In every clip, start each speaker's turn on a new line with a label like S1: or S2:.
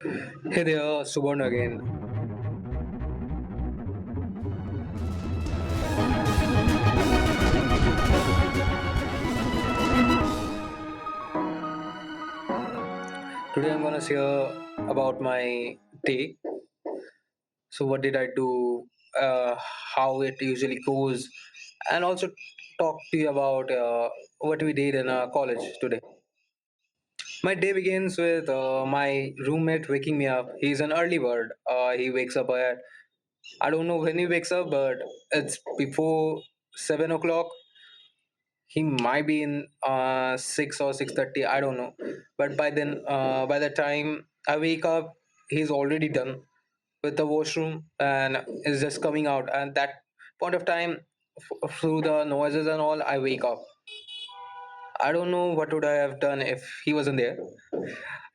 S1: Hey there, Subhan again. Today I'm gonna share about my day. So what did I do? How it usually goes, and also talk to you about what we did in college today. My day begins with my roommate waking me up. He's an early bird. He wakes up at I don't know when he wakes up, but it's before 7 o'clock. He might be in 6 or 6:30. I don't know, but by the time I wake up, he's already done with the washroom and is just coming out. And that point of time, through the noises and all, I wake up. I don't know what would I have done if he wasn't there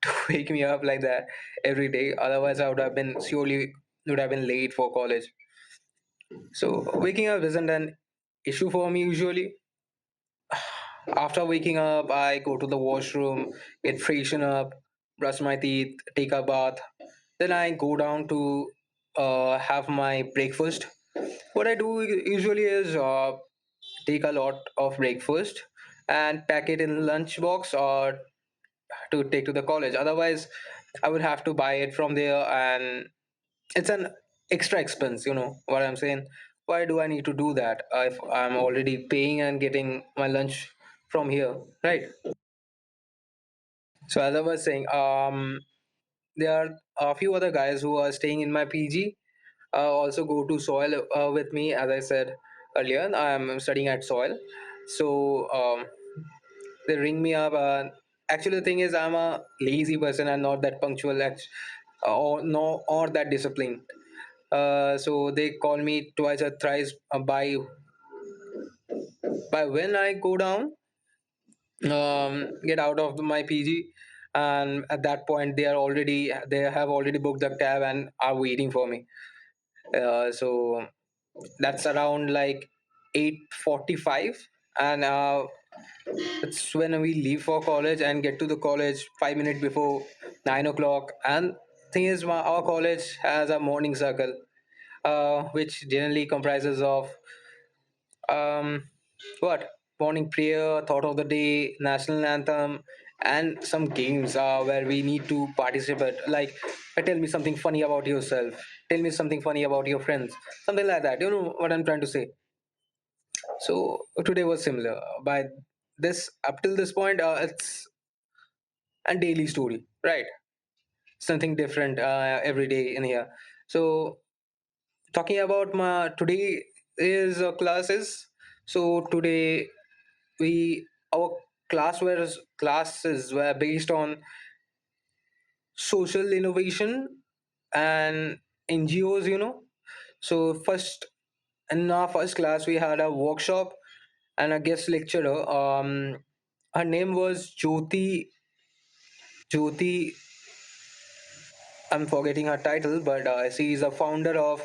S1: to wake me up like that every day. Otherwise, I would have been surely would have been late for college. So waking up isn't an issue for me usually. After waking up, I go to the washroom, get freshen up, brush my teeth, take a bath. Then I go down to have my breakfast. What I do usually is take a lot of breakfast and pack it in lunch box or to take to the college. Otherwise, I would have to buy it from there, and it's an extra expense. You know what I'm saying? Why do I need to do that if I'm already paying and getting my lunch from here, right? So as I was saying, there are a few other guys who are staying in my PG. Also go to Soil with me. As I said earlier, I'm studying at Soil. So they ring me up. Actually, the thing is, I'm a lazy person and not that punctual, or no, or that disciplined. So they call me twice or thrice by when I go down, get out of my PG, and at that point they have already booked the cab and are waiting for me. So that's around like 8:45, and it's when we leave for college and get to the college 5 minutes before 9 o'clock. And thing is, our college has a morning circle, which generally comprises of um, what morning prayer, thought of the day, national anthem, and some games where we need to participate. Like, tell me something funny about yourself. Tell me something funny about your friends. Something like that. You know what I'm trying to say. So today was similar. By this up till this point, it's a daily story, right? Something different every day in here. So talking about my today is classes. So today we our classes were based on social innovation and NGOs, you know. So first in our first class we had a workshop and a guest lecturer. Her name was Jyoti. I'm forgetting her title, but she is a founder of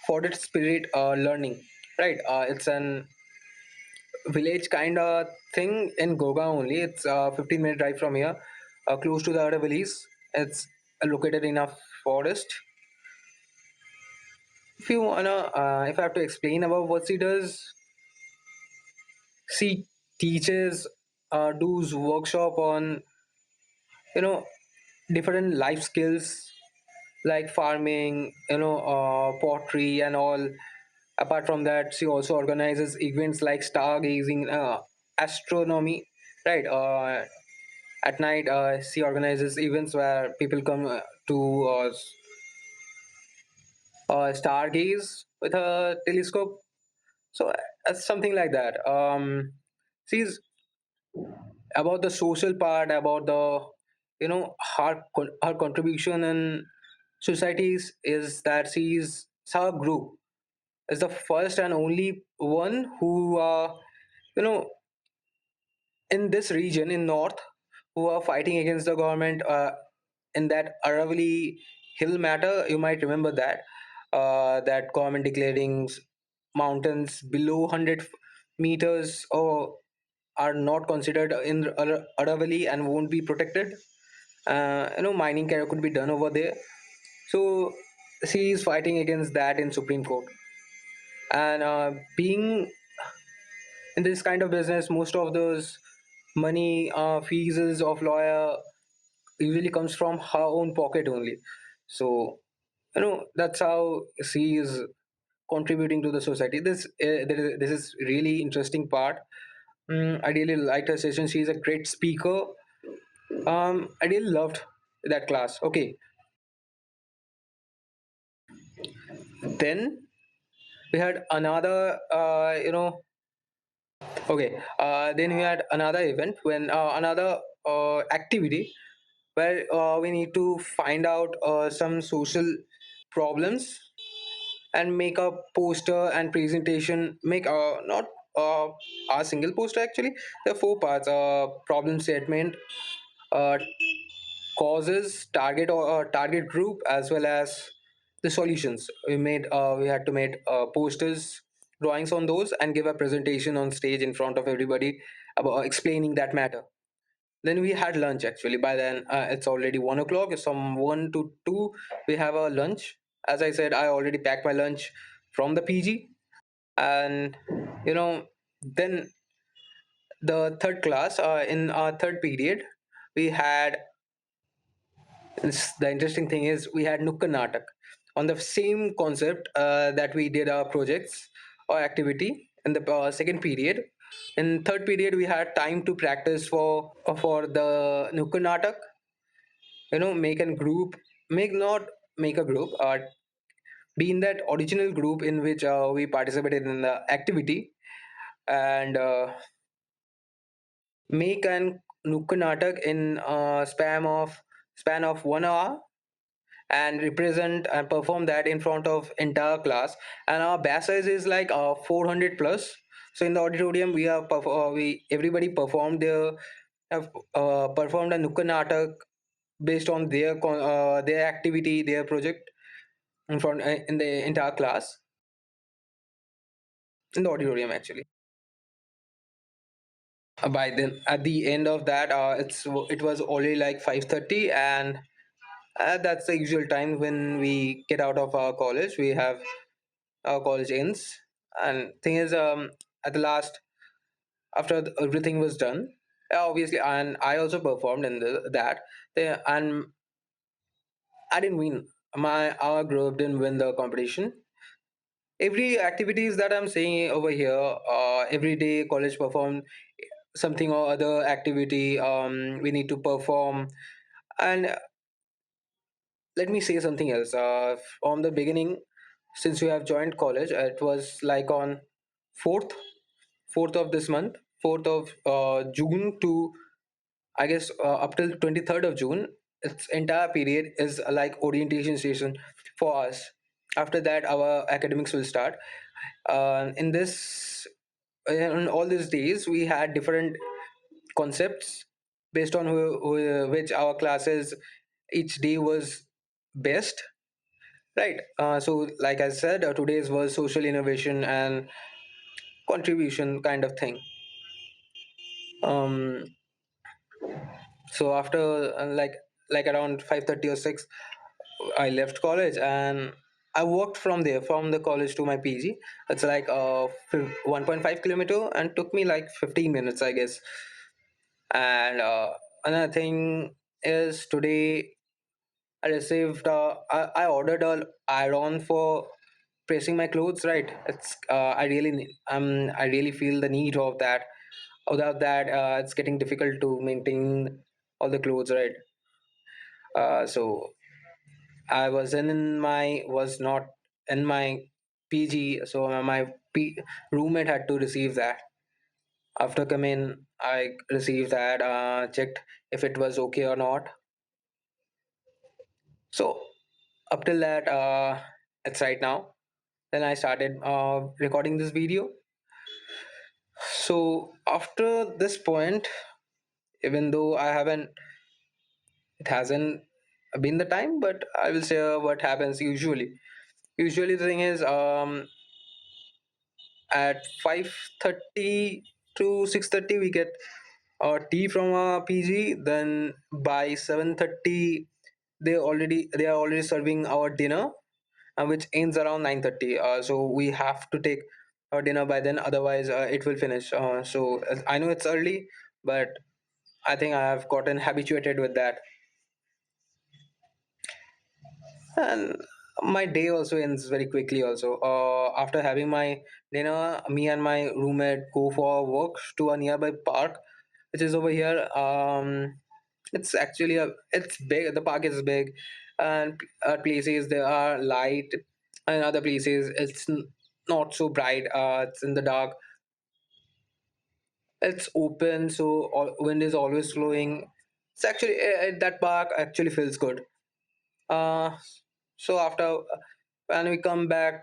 S1: Forest Spirit Learning. Right, it's an village kind of thing in Gurgaon only. It's a 15-minute drive from here, close to the other villages. It's located in a forest. If I have to explain about what she does, she teaches, does workshop on you know different life skills like farming, pottery and all. Apart from that, she also organizes events like stargazing, astronomy, right? At night, she organizes events where people come to stargaze with a telescope. So something like that. She's about the social part, about the her contribution in societies is that she's her group is the first and only one who you know in this region in north who are fighting against the government in that Aravali hill matter. You might remember that that government declaring mountains below 100 meters or are not considered in Aravali and won't be protected. mining could be done over there. So she is fighting against that in Supreme Court. And being in this kind of business, most of those money fees of lawyer usually comes from her own pocket only. So that's how she is contributing to the society. This is really interesting part. I really liked her session. She's a great speaker. I really loved that class. Okay, then we had another okay, then we had another event when another activity where we need to find out some social problems and make a poster and presentation. Make not uh, a single poster actually. There are four parts: problem statement, uh, causes, target or target group, as well as the solutions. We had to make posters, drawings on those, and give a presentation on stage in front of everybody about explaining that matter. Then we had lunch actually. By then it's already 1 o'clock. It's from 1 to 2 we have a lunch. As I said, I already packed my lunch from the PG. And you know then the third class, in our third period, we had the interesting thing is we had Nukkad Natak on the same concept that we did our projects or activity in the second period. In third period, we had time to practice for the Nukkad Natak. Make a group, make not make a group, be in that original group in which we participated in the activity, and make an Nukkad Natak in span of 1 hour, and represent and perform that in front of entire class. And our batch size is like 400 plus. So in the auditorium we are we everybody performed their have performed a Nukkad Natak based on their activity, their project in the entire class in the auditorium actually. By then at the end of that, it was already like 5:30, and that's the usual time when we get out of our college. We have our college ends. And thing is, at the last, after everything was done, obviously, and I also performed in that. And I didn't win. Our group didn't win the competition. Every activities that I'm saying over here, every day college perform something or other activity. We need to perform. And let me say something else. From the beginning, since we have joined college, it was like on 4th 4th of this month, 4th of June to, I guess, up till 23rd of June. Its entire period is like orientation session for us. After that, our academics will start. In this, in all these days, we had different concepts based on which our classes each day was best. Right. So, like I said, today's was social innovation and contribution kind of thing. Um, so after like around 5:30 or 6, I left college, and I walked from there, from the college to my PG. It's like 1.5 kilometer, and took me like 15 minutes, I guess. And another thing is, today I received I ordered a iron for pressing my clothes. Right, it's I really feel the need of that. Without that, it's getting difficult to maintain all the clothes, right? So I was not in my PG, so my roommate had to receive that. After coming, I received that, checked if it was okay or not. So up till that, it's right now. Then I started recording this video. So after this point, even though it hasn't been the time, but I will say what happens usually. Usually the thing is, at 5:30 to 6:30 we get tea from a PG. Then by 7:30, they are already serving our dinner, which ends around 9:30. So we have to take our dinner by then, otherwise it will finish. So I know it's early, but I think I have gotten habituated with that. And my day also ends very quickly also. After having my dinner, me and my roommate go for a walk to a nearby park, which is over here. It's actually it's big. The park is big, and places there are light, and other places it's not so bright. It's in the dark. It's open, so wind is always flowing. It's actually that park actually feels good. Uh, so after when we come back,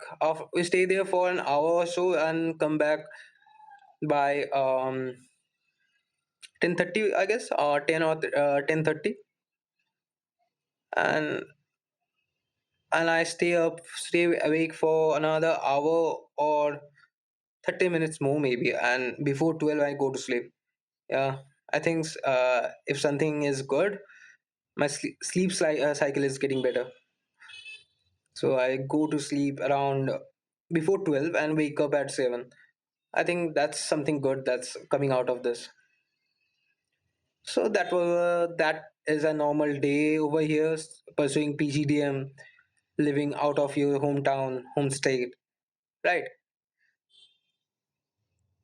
S1: we stay there for an hour or so and come back by 10:30, I guess, or 10 or 10:30, and I stay awake for another hour or 30 minutes more maybe, and before 12 I go to sleep. Yeah, I think if something is good, my cycle is getting better. So I go to sleep around before 12 and wake up at 7. I think that's something good that's coming out of this. So that is a normal day over here, pursuing PGDM, living out of your hometown, home state, right?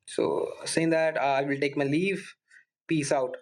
S1: So saying that, I will take my leave. Peace out.